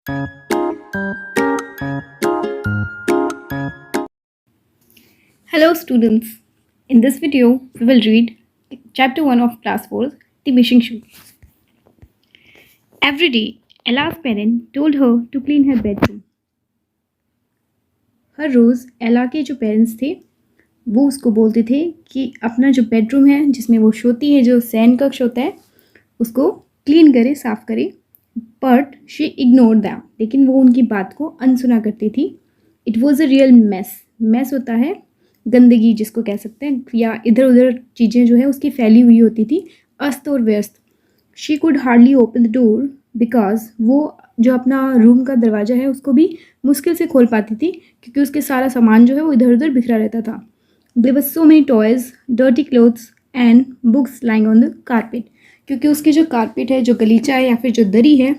Hello students. In this video, we will read chapter 1 of class 4, The Missing Shoe. Every day, Ella's parent told her to clean her bedroom. हर रोज़ एला के जो parents थे वो उसको बोलते थे कि अपना जो बेडरूम है जिसमें वो सोती है, जो शयन कक्ष होता है, उसको क्लीन करे, साफ़ करे. बट शी इग्नोर्ड दैम, लेकिन वो उनकी बात को अनसुना करती थी. It was a real mess होता है गंदगी जिसको कह सकते हैं, या इधर उधर चीज़ें जो है उसकी फैली हुई होती थी, अस्त और व्यस्त. She could hardly open the door because वो जो अपना रूम का दरवाज़ा है उसको भी मुश्किल से खोल पाती थी क्योंकि उसके सारा सामान जो है वो इधर उधर बिखरा रहता था. There were so many toys, dirty clothes and books lying on the carpet, क्योंकि उसकी जो कारपेट है, जो गलीचा है या फिर जो दरी है,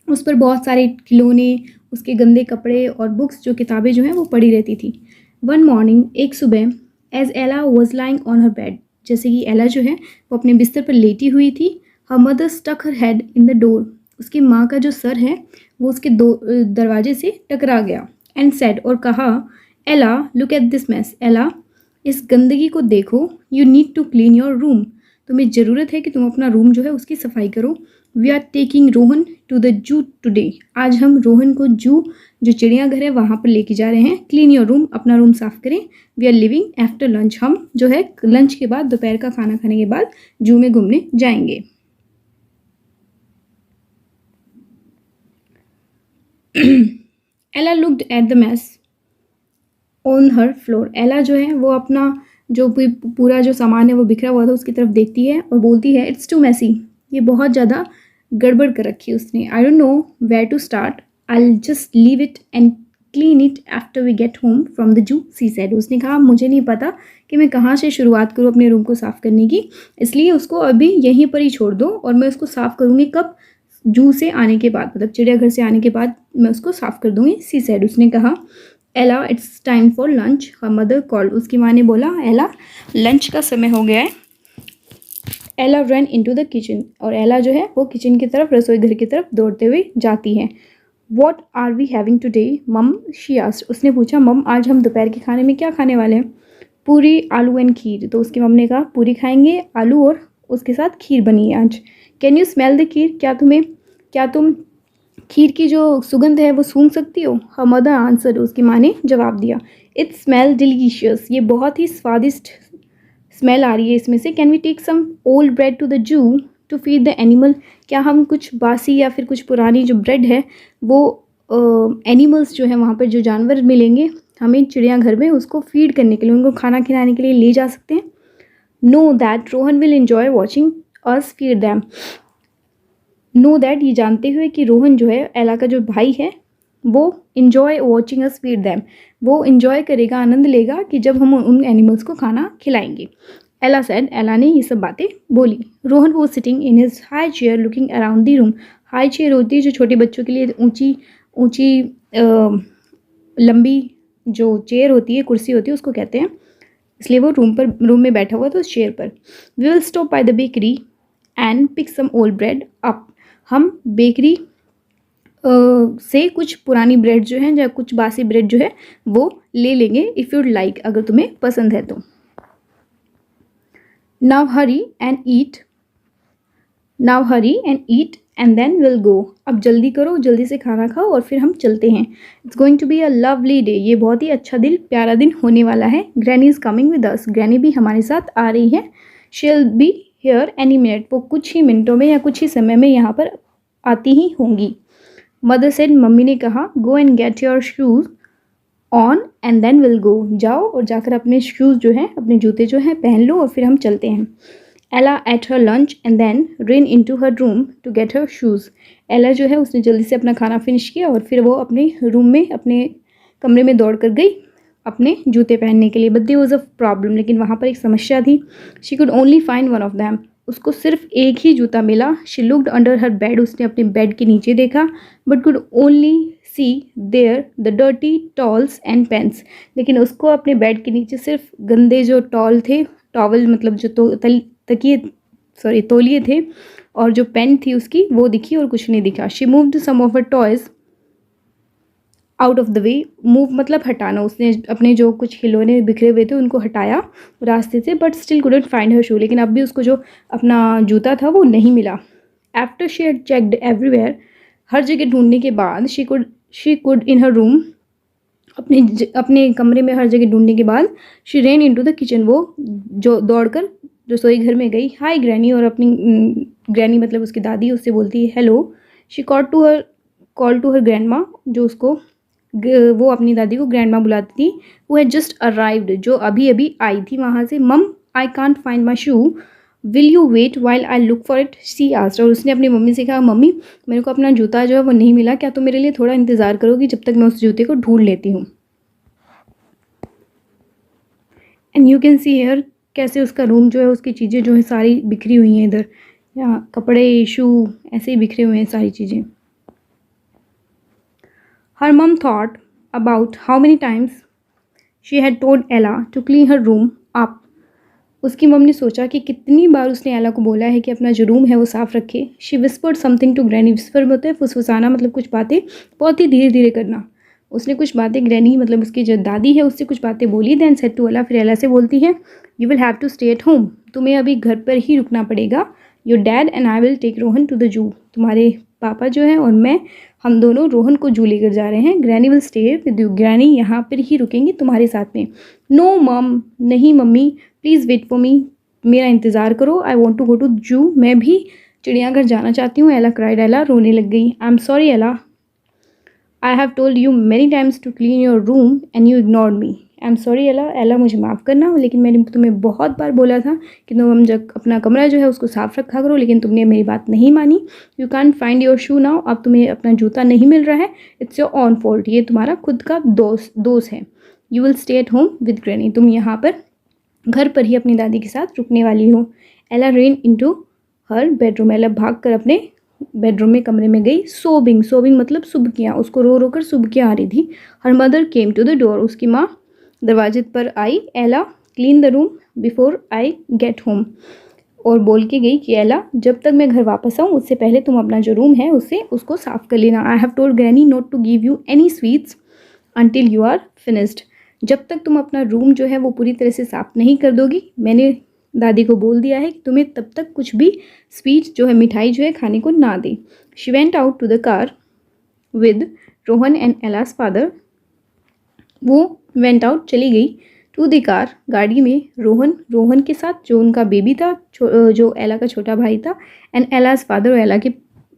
उस पर बहुत सारे खिलौने, उसके गंदे कपड़े और बुक्स, जो किताबें जो हैं वो पड़ी रहती थी. वन मॉर्निंग, एक सुबह, एज एला was lying on her bed, जैसे कि एला जो है वो अपने बिस्तर पर लेटी हुई थी. Her mother stuck her head in the door, उसकी माँ का जो सर है वो उसके दरवाजे से टकरा गया. एंड सेड, और कहा, एला लुक एट दिस मैस, एला इस गंदगी को देखो. You need to clean your room, तुम्हें ज़रूरत है कि तुम अपना रूम जो है उसकी सफाई करो. We are taking Rohan to the zoo today, आज हम रोहन को जू, जो चिड़ियाघर है, वहाँ पर लेके जा रहे हैं. क्लीन योर रूम, अपना रूम साफ़ करें. We are leaving after lunch, हम जो है लंच के बाद, दोपहर का खाना खाने के बाद जू में घूमने जाएंगे. Ella looked at the mess on her floor, Ella जो है वो अपना जो पूरा जो सामान है वो बिखरा हुआ था उसकी तरफ देखती है और बोलती है, इट्स टू मैसी, ये बहुत ज़्यादा गड़बड़ कर रखी है उसने. I don't know where to start, I just leave it and clean it after we get home from the zoo, she said. उसने कहा, मुझे नहीं पता कि मैं कहाँ से शुरुआत करूँ अपने रूम को साफ़ करने की, इसलिए उसको अभी यहीं पर ही छोड़ दो और मैं उसको साफ़ करूँगी कब, जू से आने के बाद, मतलब चिड़ियाघर से आने के बाद मैं उसको साफ़ कर दूँगी, सी सेड. उसने कहा, एला it's time for lunch, her mother called, उसकी माँ ने बोला, एला लंच का समय हो गया है. एला रन इनटू द किचन, और एला जो है वो किचन की तरफ, रसोई घर की तरफ दौड़ते हुए जाती है. What are we having today mum, she asked, उसने पूछा, मम आज हम दोपहर के खाने में क्या खाने वाले हैं. पूरी, आलू एंड खीर, तो उसकी मम ने कहा, पूरी खाएंगे, आलू और उसके साथ खीर बनी है आज. कैन यू स्मेल द खीर, क्या तुम खीर की जो सुगंध है वो सूंघ सकती हो. हर मदर आंसर, उसकी माँ ने जवाब दिया, इट स्मेल डिलीशियस, ये बहुत ही स्वादिष्ट स्मेल आ रही है इसमें से. Can we take some old bread to the zoo to feed the animal, क्या हम कुछ बासी या फिर कुछ पुरानी जो ब्रेड है वो एनिमल्स जो है वहाँ पर जो जानवर मिलेंगे हमें चिड़ियाघर में, उसको फीड करने के लिए, उनको खाना खिलाने के लिए ले जा सकते हैं. Know that Rohan will enjoy watching us feed them, know that, ये जानते हुए कि रोहन जो है, एला का जो भाई है, वो enjoy watching us feed them, वो इन्जॉय करेगा, आनंद लेगा कि जब हम उन एनिमल्स को खाना खिलाएंगे. एला सेड, एला ने ये सब बातें बोली. रोहन वो sitting in his high chair looking around the room, high chair होती है जो छोटे बच्चों के लिए ऊंची ऊंची लंबी जो चेयर होती है, कुर्सी होती है, उसको कहते हैं, इसलिए वो रूम में बैठा हुआ था उस चेयर पर. We will stop by the bakery and pick some old bread up, हम बेकरी से कुछ पुरानी ब्रेड जो है या कुछ बासी ब्रेड जो है वो ले लेंगे, इफ़ यूड लाइक, अगर तुम्हें पसंद है तो. Now hurry and eat and then will go, अब जल्दी करो, जल्दी से खाना खाओ और फिर हम चलते हैं. It's going to be a lovely day, ये बहुत ही अच्छा दिन, प्यारा दिन होने वाला है. Granny is coming with us, granny भी हमारे साथ आ रही है. She will be here any minute, वो कुछ ही मिनटों में या कुछ ही समय में यहाँ पर आती ही होंगी. मदर सेड, मम्मी ने कहा, go and get your shoes on and then will go, जाओ और जाकर अपने शूज़ जो हैं, अपने जूते जो हैं पहन लो और फिर हम चलते हैं. Ella ate her lunch and then run into her room to get her shoes, Ella जो है उसने जल्दी से अपना खाना फिनिश किया और फिर वो अपने रूम में, अपने कमरे में दौड़ कर गई अपने जूते पहनने के लिए. But there was a problem, लेकिन वहाँ पर एक समस्या थी. She could only find one of them, उसको सिर्फ एक ही जूता मिला. She looked under her bed, उसने अपने बेड के नीचे देखा. But could only see there the dirty towels and pens, लेकिन उसको अपने बेड के नीचे सिर्फ गंदे जो टॉवल मतलब जो तोलिए थे और जो पेन थी उसकी, वो दिखी और कुछ नहीं दिखा. She moved some of her toys out of the way, move मतलब हटाना, उसने अपने जो कुछ खिलौने बिखरे हुए थे उनको हटाया रास्ते से, but still couldn't find her shoe, लेकिन अब भी उसको जो अपना जूता था वो नहीं मिला। After she had checked everywhere, हर जगह ढूंढने के बाद she could in her room, अपने कमरे में हर जगह ढूंढने के बाद she ran into the kitchen, वो जो दौड़कर रसोई घर में गई। हाय ग्रैनी, और अपनी ग्रैनी मतलब उसकी दादी, उससे बोलती है hello. She call to her grandma, जो उसको वो अपनी दादी को ग्रैंडमा बुलाती थी। वो हैड जस्ट अराइव्ड, जो अभी अभी आई थी वहाँ से। Mum I can't find my shoe, will you wait while I look for it, she asked. और उसने अपनी मम्मी से कहा मम्मी मेरे को अपना जूता जो है वो नहीं मिला, क्या तुम मेरे लिए थोड़ा इंतज़ार करोगी जब तक मैं उस जूते को ढूंढ लेती हूँ। And you can see here, कैसे उसका रूम जो है, उसकी चीज़ें जो है सारी बिखरी हुई हैं इधर, यहाँ कपड़े शू ऐसे ही बिखरे हुए हैं सारी चीज़ें। Her mum thought about how many times she had told Ella to clean her room up. उसकी मम ने सोचा कि कितनी बार उसने एला को बोला है कि अपना जो रूम है वो साफ़ रखे। She whispered something to granny, whisper में होता है फुसफुसाना, मतलब कुछ बातें बहुत ही धीरे धीरे करना। उसने कुछ बातें ग्रैनी मतलब उसकी जो दादी है उससे कुछ बातें बोली। देन सेड टू एला, फिर एला से बोलती है you will have to stay at home, तुम्हें अभी घर पर ही रुकना पड़ेगा। Your dad and I will take Rohan to the zoo, तुम्हारे पापा जो है और मैं, हम दोनों रोहन को जू लेकर जा रहे हैं। Granny will stay with you, granny यहाँ पर ही रुकेंगी तुम्हारे साथ में। नो मम, नहीं मम्मी, प्लीज़ वेट फॉर मी, मेरा इंतज़ार करो। I want to go to zoo, मैं भी चिड़ियाघर जाना चाहती हूँ। एला क्राइड, एला रोने लग गई। आई am sorry Ella, I have told you many times to clean your room and you ignored me. I am sorry Ella, Ella मुझे माफ़ करना, लेकिन मैंने तुम्हें बहुत बार बोला था कि तुम जब अपना कमरा जो है उसको साफ़ रखा करो, लेकिन तुमने मेरी बात नहीं मानी। You can find your shoe now, अब तुम्हें अपना जूता नहीं मिल रहा है। इट्स योर ऑन फॉल्ट, ये तुम्हारा खुद का दोष है। You will stay at home with granny, तुम यहाँ पर घर पर ही अपनी दादी के साथ रुकने वाली हो। एला रेन इनटू हर बेडरूम, एला भाग कर अपने बेडरूम में कमरे में गई। सोबिंग मतलब सुबकियाँ, उसको रो रो कर सुबकियाँ आ रही थी। Her mother came to the door, उसकी माँ दरवाजे पर आई। Ella clean the room before I get home, और बोल के गई कि एला जब तक मैं घर वापस आऊँ उससे पहले तुम अपना जो रूम है उसको साफ़ कर लेना। I have told granny not to give you any sweets until you are finished, जब तक तुम अपना रूम जो है वो पूरी तरह से साफ़ नहीं कर दोगी, मैंने दादी को बोल दिया है कि तुम्हें तब तक कुछ भी स्वीट जो है, मिठाई जो है खाने को ना दे। She went out to the car with Rohan and Ella's father, वो वेंट आउट चली गई टू द कार, गाड़ी में रोहन के साथ जो उनका बेबी था, जो एला का छोटा भाई था, एंड एलास फादर, और एला के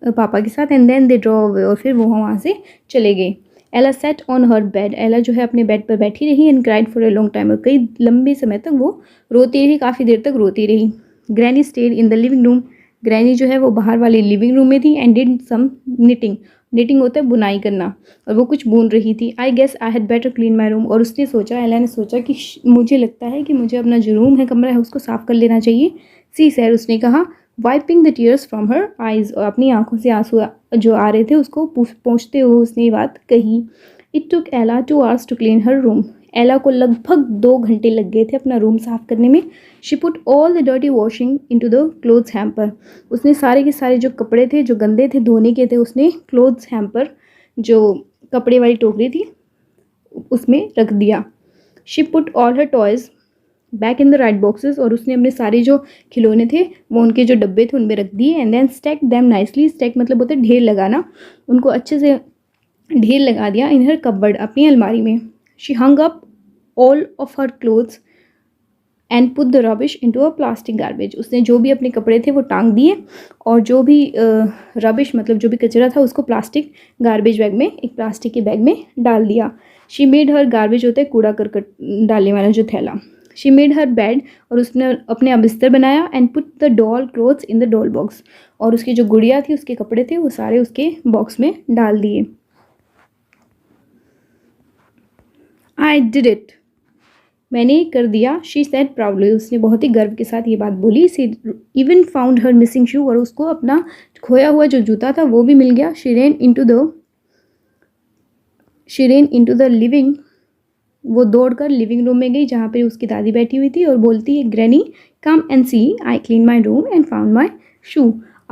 पापा के साथ। And then they drove away, और फिर वो वहाँ से चले गए। एला सेट ऑन हर बेड, एला जो है अपने बेड पर बैठी रही। And cried for a long time, और कई लंबे समय तक वो रोती रही, काफ़ी देर तक रोती रही। Granny stayed in the living room, granny जो है वो बाहर वाले लिविंग रूम में थी। एंड डिड सम निटिंग होता है बुनाई करना, और वो कुछ बुन रही थी। I guess I had better clean my room, और उसने सोचा, एला ने सोचा कि मुझे लगता है कि मुझे अपना जो रूम है, कमरा है, उसको साफ़ कर लेना चाहिए। सी सैड, उसने कहा, wiping the tears from her eyes, और अपनी आंखों से आंसू जो आ रहे थे उसको पोंछते हुए उसने ये बात कही। It took Ella 2 hours to clean her room, Ella को लगभग 2 घंटे लग गए थे अपना रूम साफ़ करने में। She put all the dirty washing into the clothes hamper, उसने सारे के सारे जो कपड़े थे जो गंदे थे धोने के थे, उसने क्लोथ्स हैम्पर, जो कपड़े वाली टोकरी थी, उसमें रख दिया। She put all her toys back in the right boxes, और उसने अपने सारे जो खिलौने थे वो उनके जो डब्बे थे उनमें रख दिए। And then stack them nicely, stack मतलब होता है ढेर लगाना, उनको अच्छे से ढेर लगा दिया इन हर कपबर्ड, अपनी अलमारी में। She hung up all of her clothes and put the rubbish into a plastic garbage, उसने जो भी अपने कपड़े थे वो टांग दिए, और जो भी रबिश मतलब जो भी कचरा था उसको प्लास्टिक गार्बेज बैग में, एक प्लास्टिक के बैग में डाल दिया। शी मेड हर, गार्बेज होता है कूड़ा करकट डालने वाला जो थैला। शी मेड हर बेड, और उसने अपने बिस्तर बनाया। And put the doll clothes in the doll box, और उसकी जो गुड़िया थी उसके कपड़े थे वो सारे उसके बॉक्स में डाल दिए। आई डिड इट, मैंने कर दिया। शी सेड प्राउडली, उसने बहुत ही गर्व के साथ ये बात बोली। See even found her missing शू, और उसको अपना खोया हुआ जो जूता था वो भी मिल गया। She ran into the living, वो दौड़कर लिविंग रूम में गई जहाँ पे उसकी दादी बैठी हुई थी, और बोलती है, granny come and see, I clean my room and found my shoe,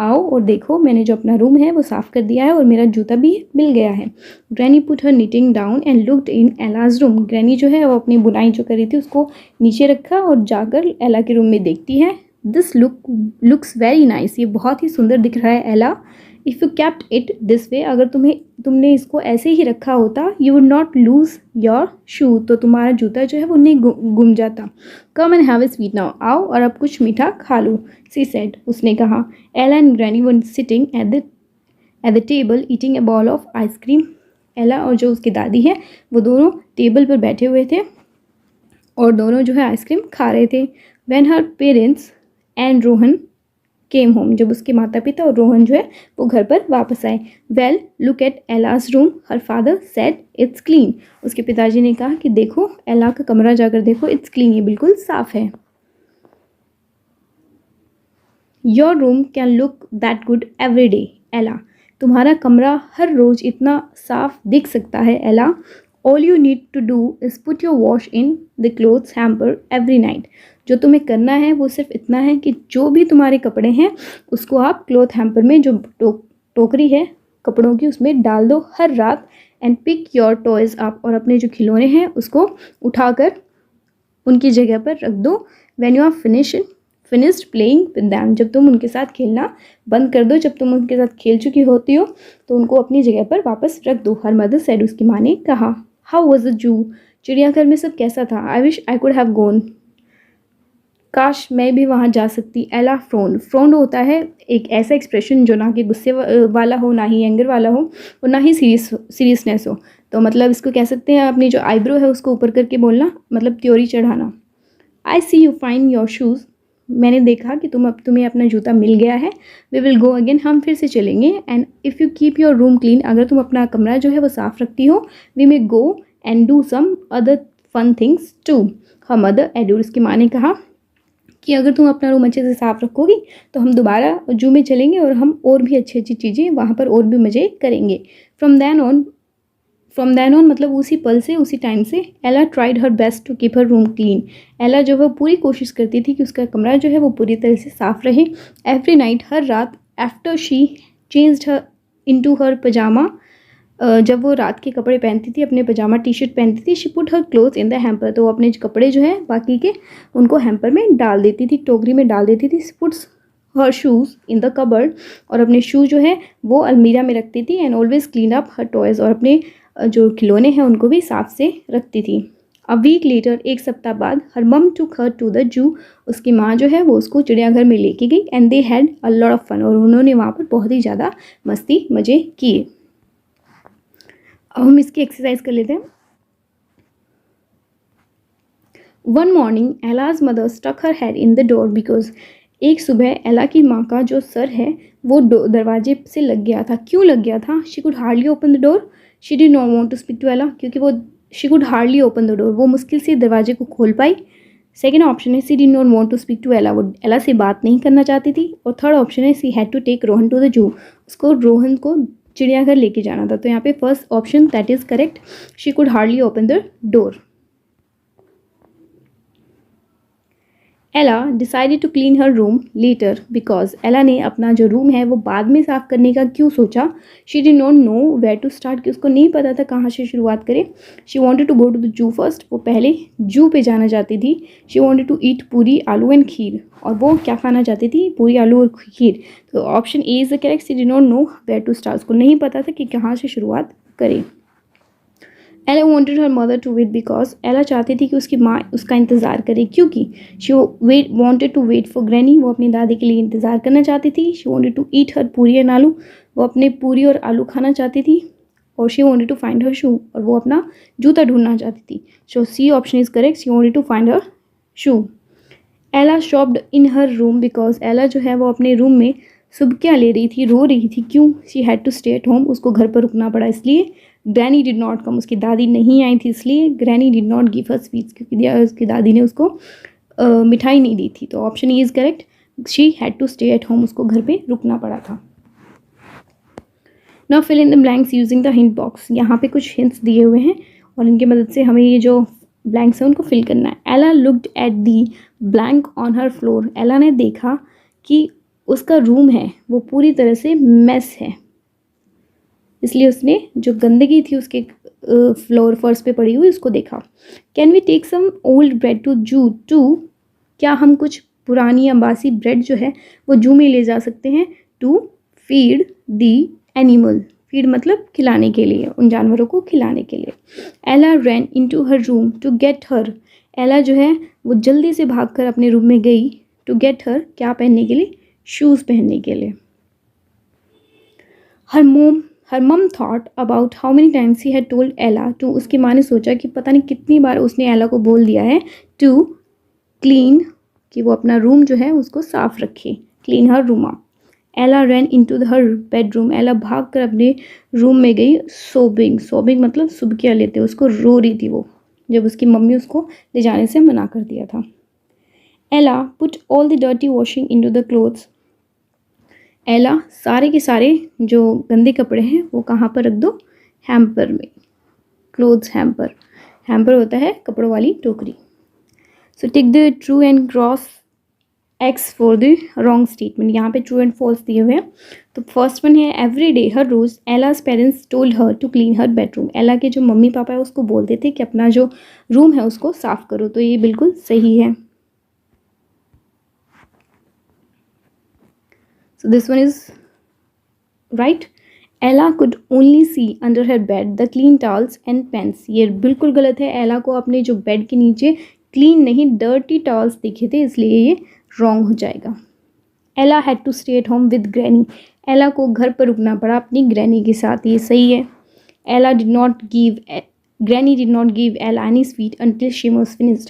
आओ और देखो, मैंने जो अपना रूम है वो साफ़ कर दिया है और मेरा जूता भी मिल गया है। Granny put her knitting down and looked in alloys room. Granny जो है वो अपनी बुनाई जो कर रही थी उसको नीचे रखा और जाकर एला के रूम में देखती है। This looks very nice. ये बहुत ही सुंदर दिख रहा है Ella. If you kept it this way, अगर तुमने इसको ऐसे ही रखा होता, you would not lose your shoe, तो तुम्हारा जूता जो है वो नहीं गुम जाता। Come and have a sweet now, आओ और अब कुछ मीठा खा लो, सी सेड, उसने कहा। एला and granny were sitting at the table eating A ball of ice cream. एला और जो उसकी दादी है वो दोनों टेबल पर बैठे हुए थे और दोनों जो है आइसक्रीम खा रहे थे। When her parents and Rohan came home, जब उसके माता पिता और रोहन जो है वो घर पर वापस आए। Well look at alloys room, her father said it's clean. उसके पिताजी ने कहा कि देखो एला का कमरा जाकर देखो, इट्स क्लीन, ये बिल्कुल साफ है। Your room can look that good every day एला, तुम्हारा कमरा हर रोज़ इतना साफ दिख सकता है Ella. All you need to do is put your wash in the clothes hamper every night, जो तुम्हें करना है वो सिर्फ इतना है कि जो भी तुम्हारे कपड़े हैं उसको आप क्लॉथ हैम्पर में, जो टोकरी है कपड़ों की, उसमें डाल दो हर रात। And pick your toys up, और अपने जो खिलौने हैं उसको उठाकर उनकी जगह पर रख दो। When you are finished playing with them, जब तुम उनके साथ खेलना बंद कर दो, जब तुम उनके साथ खेल चुकी होती हो तो उनको अपनी जगह पर वापस रख दो। हर मदर सेड, उसकी माँ ने कहा। हाउ वॉज द जू, चिड़ियाघर में सब कैसा था। I wish I could have gone, काश मैं भी वहाँ जा सकती। एला फ्रोन होता है एक ऐसा एक्सप्रेशन जो ना कि गुस्से वाला हो, ना ही एंगर वाला हो और ना ही सीरियसनेस हो। तो मतलब इसको कह सकते हैं अपनी जो आईब्रो है उसको ऊपर करके बोलना, मतलब त्योरी चढ़ाना। आई सी यू फाइंड योर शूज़, मैंने देखा कि तुम्हें अपना जूता मिल गया है। वी विल गो अगेन, हम फिर से चलेंगे। And if you keep your room clean, अगर तुम अपना कमरा जो है वो साफ़ रखती हो, we may go and do some other fun things too. Her mother added, उसकी माँ ने कहा कि अगर तुम अपना रूम अच्छे से साफ़ रखोगी तो हम दोबारा जू में चलेंगे और हम और भी अच्छी अच्छी चीज़ें वहाँ पर और भी मज़े करेंगे। फ्रॉम देन ऑन मतलब उसी पल से, उसी टाइम से, Ella tried her best to keep her room clean. Ella जो है पूरी कोशिश करती थी कि उसका कमरा जो है वो पूरी तरह से साफ़ रहे। एवरी नाइट, हर रात, after she changed her into her pyjama, जब वो रात के कपड़े पहनती थी, अपने पजामा टी शर्ट पहनती थी, she put her cloth in the hamper, तो वो अपने कपड़े जो है बाकी के उनको हैम्पर में डाल देती थी, टोकरी में डाल देती थी। Puts her shoes in the cupboard, और अपने शू जो है वो अलमीरा में रखती थी। And always clean up her toys, और अपने जो खिलौने हैं उनको भी साफ से रखती थी। अ वीक लेटर, एक सप्ताह बाद, her mum took her to the zoo, उसकी माँ जो है वो उसको चिड़ियाघर में लेके गई। And they had a lot of fun, और उन्होंने वहाँ पर बहुत ही ज़्यादा मस्ती मज़े किए। अब हम इसकी एक्सरसाइज कर लेते हैं। One morning Ella's mother stuck her head in the door because, एक सुबह एला की माँ का जो सर है वो दरवाजे से लग गया था। क्यों लग गया था? She could hardly open the door, she did not want to speak to Ella, क्योंकि वो she could hardly open the door, वो मुश्किल से दरवाजे को खोल पाई। सेकेंड ऑप्शन है C did not want to speak to Ella, वो एला से बात नहीं करना चाहती थी। और थर्ड ऑप्शन है she had to take Rohan to the zoo, उसको रोहन को चिड़ियाघर लेके जाना था। तो यहाँ पे first option that is correct, she could hardly open the door. Ella decided to clean her room later because, Ella ने अपना जो रूम है वो बाद में साफ़ करने का क्यों सोचा? She did not know where to start, कि उसको नहीं पता था कहाँ से शुरुआत करे। She wanted to go to the zoo first, वो पहले जू पे जाना चाहती थी। शी वॉन्टेड टू ईट पूरी आलू एंड खीर, और वो क्या खाना चाहती थी? पूरी आलू और खीर। तो option A is the correct, she did not know where to start, उसको नहीं पता था कि कहाँ से शुरुआत करे। Ella wanted her mother to wait because, Ella चाहती थी कि उसकी माँ उसका इंतज़ार करे, क्योंकि she wanted to wait for granny, वो अपनी दादी के लिए इंतज़ार करना चाहती थी। She wanted to eat her puri and आलू, वो अपने पूरी और आलू खाना चाहती थी। और she wanted to find her shoe, और वो अपना जूता ढूंढना चाहती थी। So C option is correct, she wanted to find her shoe. Ella shopped in her room because, एला जो है वो अपने रूम में सुबकियाँ ले रही थी, रो रही थी। क्यों? She had to stay at home, उसको घर पर रुकना पड़ा इसलिए। ग्रैनी डिड नॉट कम, उसकी दादी नहीं आई थी इसलिए। Granny did not give her sweets, क्योंकि उसकी दादी ने उसको मिठाई नहीं दी थी। तो option E is correct, she had to stay at home, उसको घर पे रुकना पड़ा था। Now fill in the blanks using the hint box, यहाँ पे कुछ हिंट्स दिए हुए हैं और इनकी मदद से हमें ये जो ब्लैंक्स हैं उनको फिल करना है। एला looked at the blank on her floor, एला ने देखा कि उसका रूम है वो पूरी तरह से मेस है, इसलिए उसने जो गंदगी थी उसके फ्लोर फर्श पे पड़ी हुई उसको देखा। Can we take some old bread to zoo too, क्या हम कुछ पुरानी या बासी ब्रेड जो है वो जू में ले जा सकते हैं। To feed the animal, feed मतलब खिलाने के लिए, उन जानवरों को खिलाने के लिए। Ella ran into her room to get her, Ella जो है वो जल्दी से भागकर अपने रूम में गई। टू गेट हर, क्या पहनने के लिए, शूज़ पहनने के लिए। हर mum thought about how many times he had told Ella to, उसकी माँ ने सोचा कि पता नहीं कितनी बार उसने एला को बोल दिया है टू क्लीन, कि वो अपना रूम जो है उसको साफ रखे, क्लीन हर रूम अप। एला रैन इनटू हर बेडरूम, एला भाग कर अपने रूम में गई। सोबिंग, सोबिंग मतलब सुबकियाँ लेते, उसको रो रही थी वो, जब उसकी मम्मी उसको ले जाने से मना कर दिया था। एला put all the dirty washing into the clothes, एला सारे के सारे जो गंदे कपड़े हैं वो कहाँ पर रख दो, हैम्पर में, क्लोथ्स हैम्पर, हैम्पर होता है कपड़ों वाली टोकरी। So take the true and cross X for the wrong statement, यहाँ पे ट्रू एंड फॉल्स दिए हुए हैं। तो फर्स्ट वन है एवरी डे हर रोज़ Ella's parents told her to clean her bedroom, Ella के जो मम्मी पापा है उसको बोलते थे कि अपना जो रूम है उसको साफ करो, तो ये बिल्कुल सही है। So this one is right. Ella could only see under her bed the clean towels and pants, ये बिल्कुल गलत है। एला को अपने जो बेड के नीचे क्लीन नहीं डर्टी टॉवल्स दिखे थे, इसलिए ये रॉन्ग हो जाएगा। Ella had to stay at home with granny, Ella को घर पर रुकना पड़ा अपनी ग्रैनी के साथ, ये सही है। Ella did not give, granny did not give Ella any sweet until she was finished,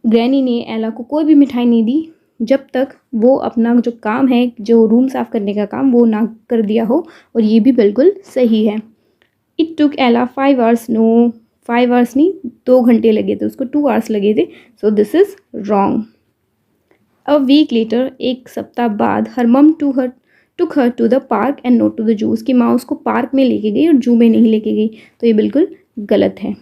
granny ने एला को कोई भी मिठाई नहीं दी जब तक वो अपना जो काम है, जो रूम साफ़ करने का काम, वो ना कर दिया हो, और ये भी बिल्कुल सही है। इट टुक एला 5 आवर्स, नो 5 आवर्स नहीं 2 घंटे लगे थे उसको, 2 आवर्स लगे थे, so this is wrong. A week later, एक सप्ताह बाद, her mum took her to the park and not to the zoo, उसकी माँ उसको पार्क में लेके गई और जू में नहीं लेके गई, तो ये बिल्कुल गलत है।